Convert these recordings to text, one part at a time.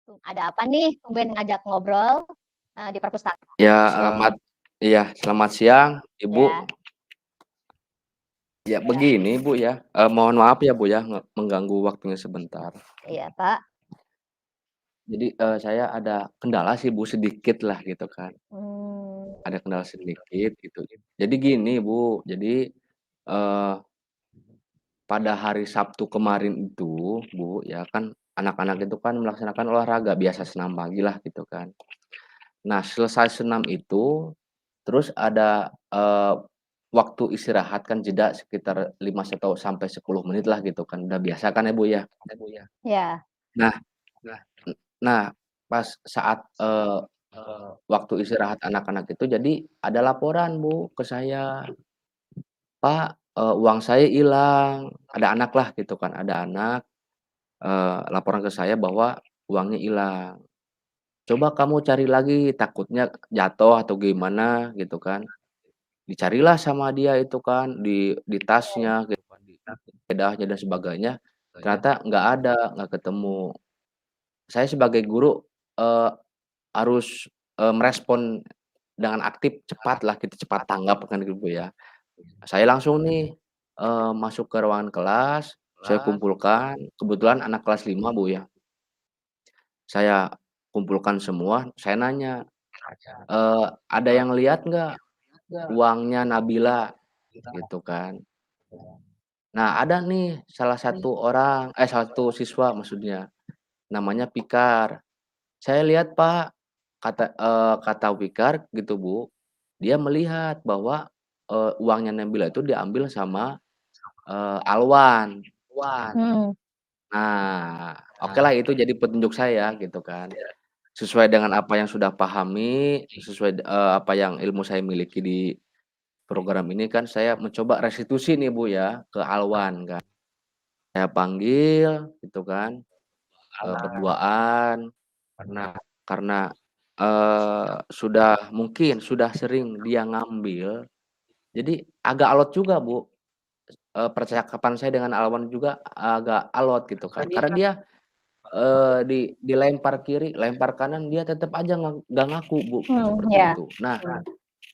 Ada apa nih tumben ngajak ngobrol, di perpustakaan? Ya, selamat siang, Ibu. Ya, Ya, begini, Bu, ya, mohon maaf ya, Bu, ya, mengganggu waktunya sebentar. iya, Pak. Jadi, saya ada kendala sih, Bu, sedikit lah gitu kan, Mmm, ada kendala sedikit gitu. Jadi gini, Bu, jadi, eee, pada hari Sabtu kemarin itu, Bu, ya kan anak-anak itu kan melaksanakan olahraga biasa senam pagi lah gitu kan. Nah, selesai senam itu, terus ada, waktu istirahat kan jeda sekitar 5 atau sampai 10 menit lah gitu kan, udah biasa kan ya, Bu, ya. ya, Nah nah, pas saat, waktu istirahat anak-anak itu jadi ada laporan, Bu, ke saya, "Pak, uang saya hilang." Ada anak lah gitu kan, ada anak, laporan ke saya bahwa uangnya hilang. "Coba kamu cari lagi, takutnya jatuh atau gimana," gitu kan. Dicarilah sama dia itu kan, di tasnya gitu kan, di sepedanya dan sebagainya, ternyata nggak ada, nggak ketemu. Saya sebagai guru, eee, harus, merespon dengan aktif, cepatlah gitu, cepat tanggap kan gitu ya. Saya langsung nih, masuk ke ruangan kelas, saya kumpulkan, kebetulan anak kelas 5 Bu ya, saya kumpulkan semua, saya nanya, "Ada yang lihat nggak uangnya Nabila?" Gitu kan. Nah, ada nih salah satu siswa maksudnya, namanya Fikar. "Saya lihat Pak," kata Fikar gitu Bu, dia melihat bahwa, uangnya Nabila itu diambil sama, Alwan. mmm, Nah, okelah itu jadi petunjuk saya gitu kan. Sesuai dengan apa yang sudah pahami, sesuai, apa yang ilmu saya miliki di program ini kan saya mencoba restitusi nih Bu ya, ke Alwan kan. Saya panggil gitu kan, berduaan karena, sudah sering dia ngambil, jadi agak alot juga Bu, percakapan saya dengan Alwan juga agak alot gitu kan. Karena dia, dilempar kiri, lempar kanan, dia tetep aja nggak ngaku Bu, seperti ya, itu. Nah,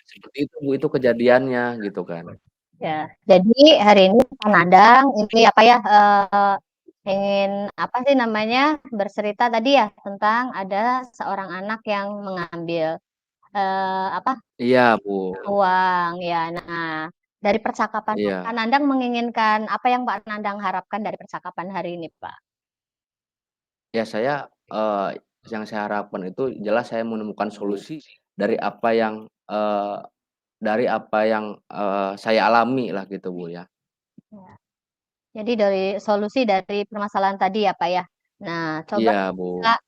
seperti itu Bu, itu kejadiannya gitu kan. ya. Jadi hari ini Pak Nadang ini apa ya, ingin apa sih namanya, bercerita tadi ya tentang ada seorang anak yang mengambil, apa, Iya Bu, uang ya. Nah, dari percakapan Pak iya. Nandang menginginkan apa yang Pak Nandang harapkan dari percakapan hari ini, Pak? Ya saya, yang saya harapkan itu jelas saya menemukan solusi dari apa yang, saya alami lah gitu Bu ya. Ya. Jadi dari solusi dari permasalahan tadi ya, Pak, ya. Nah, coba Iya Bu, Kak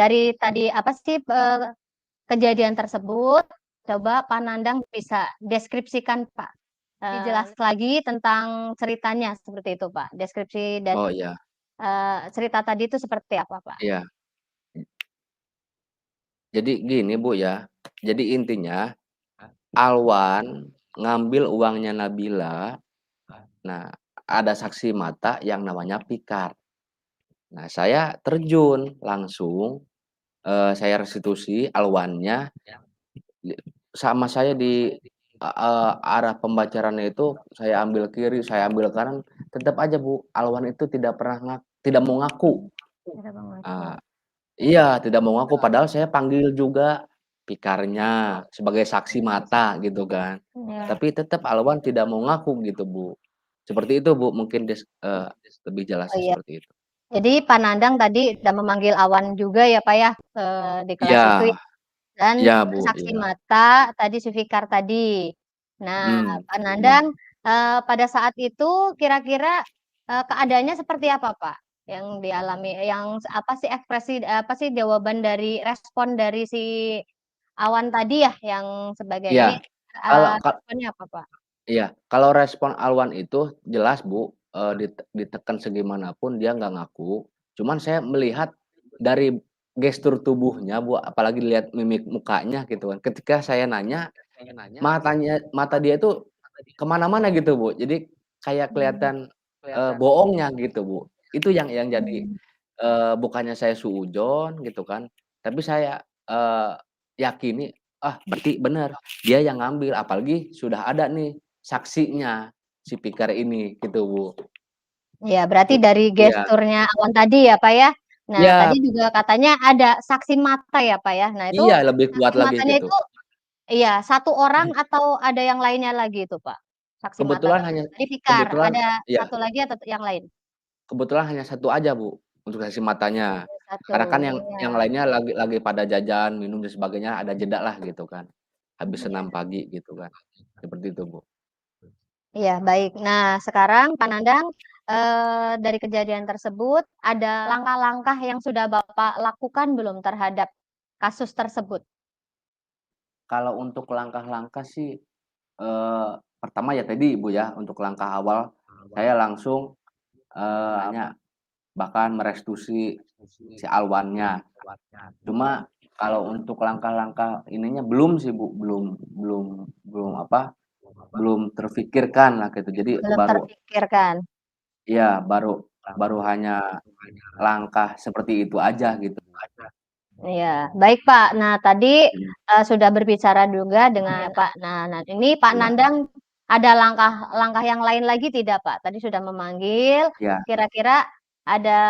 dari tadi apa sih, kejadian tersebut, coba Pak Nandang bisa deskripsikan, Pak, jelas lagi tentang ceritanya seperti itu, Pak. Deskripsi dari, oh iya, cerita tadi itu seperti apa, Pak? iya. Jadi gini Bu ya, jadi intinya Alwan ngambil uangnya Nabila, nah ada saksi mata yang namanya Pikar. Nah saya terjun langsung, saya restitusi Alwannya. Di sama saya di arah pembacarannya itu saya ambil kiri, saya ambil kanan, tetap aja Bu, Alwan itu tidak mau ngaku. Tidak mengaku. Eee, iya, tidak mau ngaku padahal saya panggil juga pikarnya sebagai saksi mata gitu kan. Ya. Tapi tetap Alwan tidak mau ngaku gitu Bu. Seperti itu Bu, mungkin lebih Oh, jelasnya iya. seperti itu. Jadi Pak Nandang tadi udah memanggil Awan juga ya, Pak, ya, di kelas itu Iya ya, dan iya juga Bu, saksi iya. mata tadi si Fikar tadi. Nah, Mhm, Pak iya. Nandang, pada saat itu kira-kira, keadaannya seperti apa, Pak, yang dialami yang apa sih ekspresi apa sih jawaban dari respon dari si Awan tadi ya yang sebagai ini, Iya, kalau responnya apa, Pak? iya, kalau respon Alwan itu jelas Bu, ditekan segimanapun dia nggak ngaku, cuman saya melihat dari gestur tubuhnya Bu, apalagi lihat mimik mukanya gitu kan, ketika saya nanya, mata dia itu ke mana-mana gitu Bu, jadi kayak Mmm, kelihatan, bohongnya gitu Bu. Itu yang jadi, mmm. bukannya saya suudzon gitu kan, tapi saya, yakini, ah berarti bener, dia yang ngambil, apalagi sudah ada nih saksinya, si Pikar ini gitu, Bu. Iya, berarti dari Iya gesturnya Awan tadi ya, Pak, ya. Nah, tadi iya juga katanya ada saksi mata ya, Pak, ya. Nah, itu iya, lebih saksi kuat lagi matanya gitu. itu iya, satu orang atau ada yang lainnya lagi itu, Pak, saksi mata Kebetulan hanya tersebut? Tadi Fikar, kebetulan ada iya, satu lagi atau yang lain? kebetulan hanya satu aja, Bu, untuk saksi matanya. Ada satu, Karena kan yang iya, lainnya lagi pada jajan, minum dan sebagainya, ada jeda lah gitu kan, habis senam iya. pagi gitu kan, seperti itu, Bu. Iya, baik. Nah, sekarang Pak Nandang, dari kejadian tersebut, ada langkah-langkah yang sudah Bapak lakukan belum terhadap kasus tersebut? Kalau untuk langkah-langkah sih, pertama ya tadi, Bu, ya, untuk langkah awal saya langsung, hanya bahkan merestitusi si Alwannya. Cuma kalau untuk langkah-langkah ininya belum sih, Bu, belum belum belum apa, belum terfikirkan lah gitu. Jadi Belum baru terpikirkan? iya, baru baru hanya langkah seperti itu aja gitu. Iya, baik Pak. Nah, tadi, Mhm, sudah berbicara juga dengan Pak. Nah, ini Pak iya Nandang ada langkah-langkah yang lain lagi tidak Pak? Tadi sudah memanggil, iya kira-kira ada,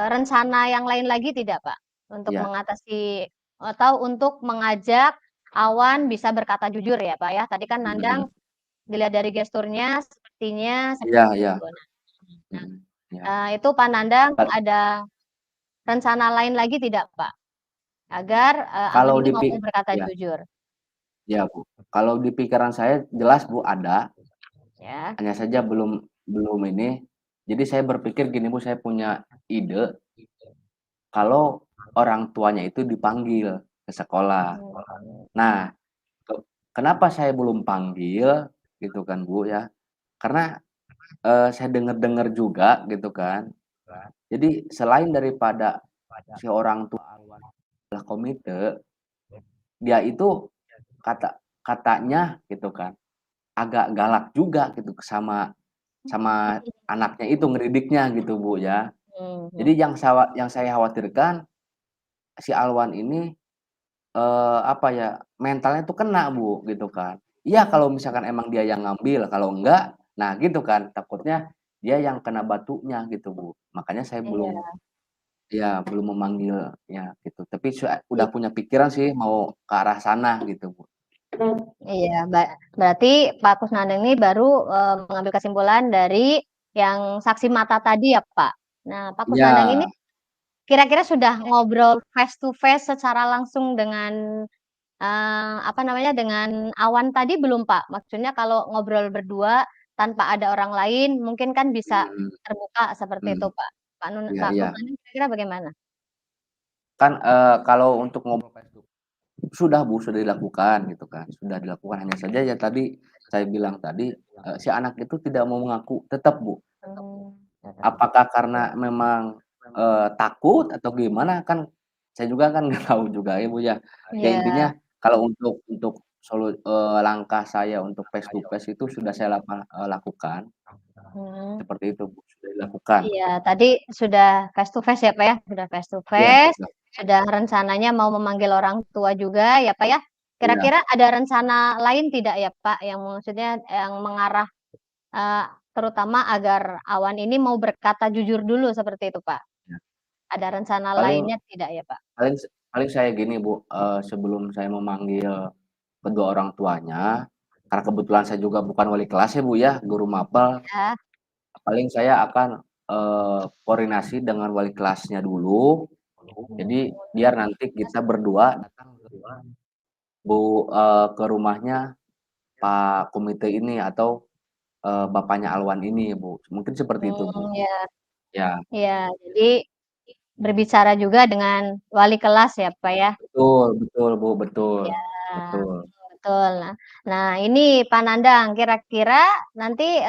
rencana yang lain lagi tidak Pak? Untuk iya, mengatasi atau untuk mengajak Awan bisa berkata jujur ya Pak ya? Tadi kan mhm, Nandang dilihat dari gesturnya sepertinya iya seperti iya, itu. Nah, mhm, iya. itu Pak Nandang ada rencana lain lagi tidak Pak? Agar, Awan Kalau ini mau berkata iya jujur, iya, Bu. Kalau di pikiran saya jelas, Bu, ada, ya. hanya saja belum belum ini. Jadi saya berpikir gini, Bu, saya punya ide kalau orang tuanya itu dipanggil ke sekolah. Mmm, Nah, ke kenapa saya belum panggil gitu kan, Bu, ya, karena, saya dengar-dengar juga gitu kan, jadi selain daripada si orang tua adalah komite, dia itu katanya gitu kan, agak galak juga gitu sama sama anaknya itu, ngedidiknya gitu, Bu, ya. mhm, Jadi yang saya khawatirkan si Alwan ini, apa ya, mentalnya tuh kena, Bu, gitu kan. Iya kalau misalkan emang dia yang ngambil, kalau enggak, nah gitu kan, takutnya dia yang kena batunya gitu, Bu. Makanya saya belum iya, iya, belum memanggilnya gitu. Tapi i udah punya pikiran sih mau ke arah sana gitu, Bu. iya, berarti Pak Kusnandang ini baru, mengambil kesimpulan dari yang saksi mata tadi ya, Pak? Nah, Pak Iya, Kusnandang ini kira-kira sudah ngobrol face to face secara langsung dengan, apa namanya, dengan Awan tadi belum, Pak? Maksudnya kalau ngobrol berdua tanpa ada orang lain mungkin kan bisa mhm terbuka seperti mhm, itu, Pak. iya Pak iya. Kusnandang kira-kira bagaimana? Kan, kalau untuk ngobrol face to sudah, Bu, sudah dilakukan gitu kan, sudah dilakukan. Hanya saja ya tadi saya bilang tadi, si anak itu tidak mau mengaku tetap, Bu. Tetap Apakah karena memang, takut atau gimana kan saya juga kan nggak tahu juga ya, Bu, ya. Ya iya, intinya kalau untuk langkah saya untuk face to face itu sudah saya lakukan, mhm. seperti itu, Bu, sudah dilakukan. Iya, tadi sudah face to face ya, Pak, ya? Sudah face to Iya face, sudah, sudah rencananya mau memanggil orang tua juga ya, Pak, ya? iya Kira-kira ada rencana lain tidak ya, Pak, yang maksudnya yang mengarah, eee, terutama agar Awan ini mau berkata jujur dulu seperti itu, Pak? iya. Ada rencana Paling lainnya tidak ya, Pak? paling paling saya gini, Bu, sebelum saya memanggil kedua orang tuanya, karena kebetulan saya juga bukan wali kelas ya, Bu, ya, guru mapel. Ya, Paling saya akan, koordinasi dengan wali kelasnya dulu, jadi biar nanti kita berdua datang ke rumahnya Pak komite ini atau, bapaknya Alwan ini, Bu. Mungkin seperti itu, Bu. iya, Ya, iya. Jadi berbicara juga dengan wali kelas ya, Pak, ya? betul betul, Bu, betul Iya, betul. betul. Nah, ini Pak Nandang, kira-kira nanti,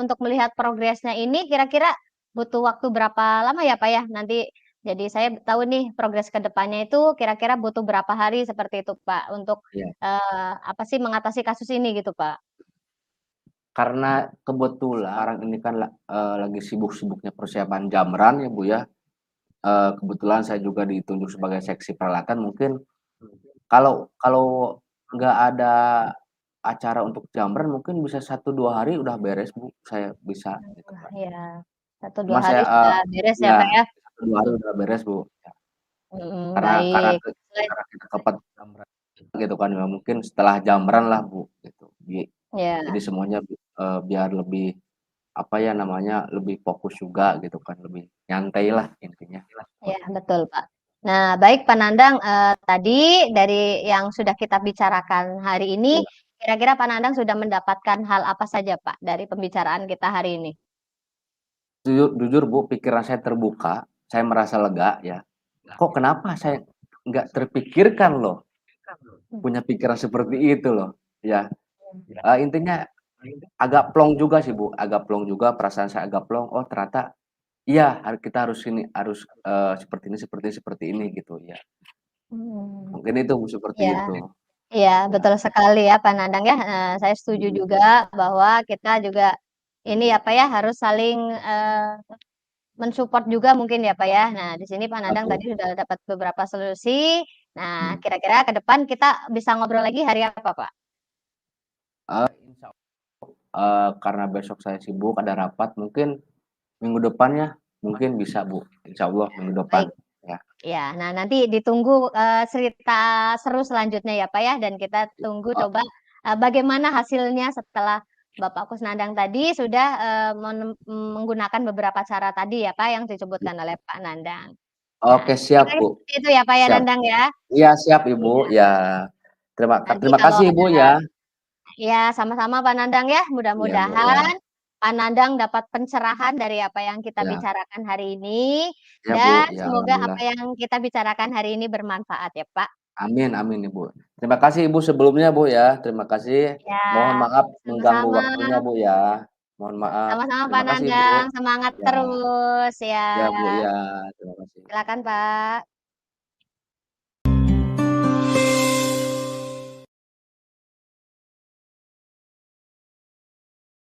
untuk melihat progresnya ini kira-kira butuh waktu berapa lama ya, Pak, ya? Nanti jadi saya tahu nih progres ke depannya itu kira-kira butuh berapa hari seperti itu, Pak, untuk, Iya. apa sih, mengatasi kasus ini gitu, Pak? karena kebetulan sekarang ini kan lagi sibuk-sibuknya persiapan jamran ya, Bu, ya. Kebetulan saya juga ditunjuk sebagai seksi peralatan, mungkin kalau kalau nggak ada acara untuk jamran mungkin bisa 1, 2 hari udah beres, Bu, saya bisa gitu Wah, kan. iya. 1, Cuma 2 hari saya, sudah beres ya, iya, Kak, ya? 1, 2 hari udah beres, Bu, ya. Karena Baik. karena kita tepat jamran gitu kan ya, mungkin setelah jamran lah, Bu, gitu. Jadi Ya, semuanya biar lebih, apa ya namanya, lebih fokus juga gitu kan, lebih nyantai lah intinya. ya, betul, Pak. Nah, baik Pak Nandang, tadi dari yang sudah kita bicarakan hari ini, Iya, kira-kira Pak Nandang sudah mendapatkan hal apa saja, Pak, dari pembicaraan kita hari ini? jujur jujur, Bu, pikiran saya terbuka, saya merasa lega ya. Kok kenapa saya nggak terpikirkan loh, Hmm, punya pikiran seperti itu loh, ya. Intinya agak plong juga sih, Bu, agak plong juga, perasaan saya agak plong, oh ternyata iya, kita harus ini, harus, seperti ini gitu ya. hmm, Mungkin itu, Bu, seperti iya. itu. Iya, Ya, betul sekali ya, Pak Nandang ya. Saya setuju mhm, juga bahwa kita juga ini apa ya harus saling mensupport juga mungkin ya, Pak ya. Nah, di sini Pak iya, Nandang Bu, tadi sudah dapat beberapa solusi. Nah, mhm. kira-kira ke depan kita bisa ngobrol lagi hari apa, Pak? Insya karena besok saya sibuk ada rapat, mungkin minggu depannya mungkin bisa, Bu, insya Allah minggu depan, Baik. ya. Ya, nah nanti ditunggu cerita seru selanjutnya ya, Pak ya. Dan kita tunggu Heeh, coba bagaimana hasilnya setelah Bapak Kusnandang tadi sudah menggunakan beberapa cara tadi ya, Pak, yang disebutkan oleh Pak Nandang. Nah, oke siap, kira-kira Bu, seperti itu ya, Pak ya, siap. Nandang ya? Iya siap, Ibu, Iya. ya. Nanti Terima kalau kasih, Ibu, ada ya. ya sama-sama Pak Nandang ya, Iya, Bu, ya. mudah-mudahan Pak Nandang dapat pencerahan dari apa yang kita Ya, bicarakan hari ini ya, Bu, dan ya semoga apa alhamdulillah. yang kita bicarakan hari ini bermanfaat ya, Pak. Amin amin, Ibu. Terima kasih, Ibu, sebelumnya, Bu, ya. Terima kasih. Ya, Mohon maaf mengganggu sama-sama. waktunya, Bu, ya. Mohon maaf. Sama-sama Pak Terima kasih, Nandang, Bu. semangat Ya, terus ya. ya, Bu, ya. Terima kasih. Silakan Pak.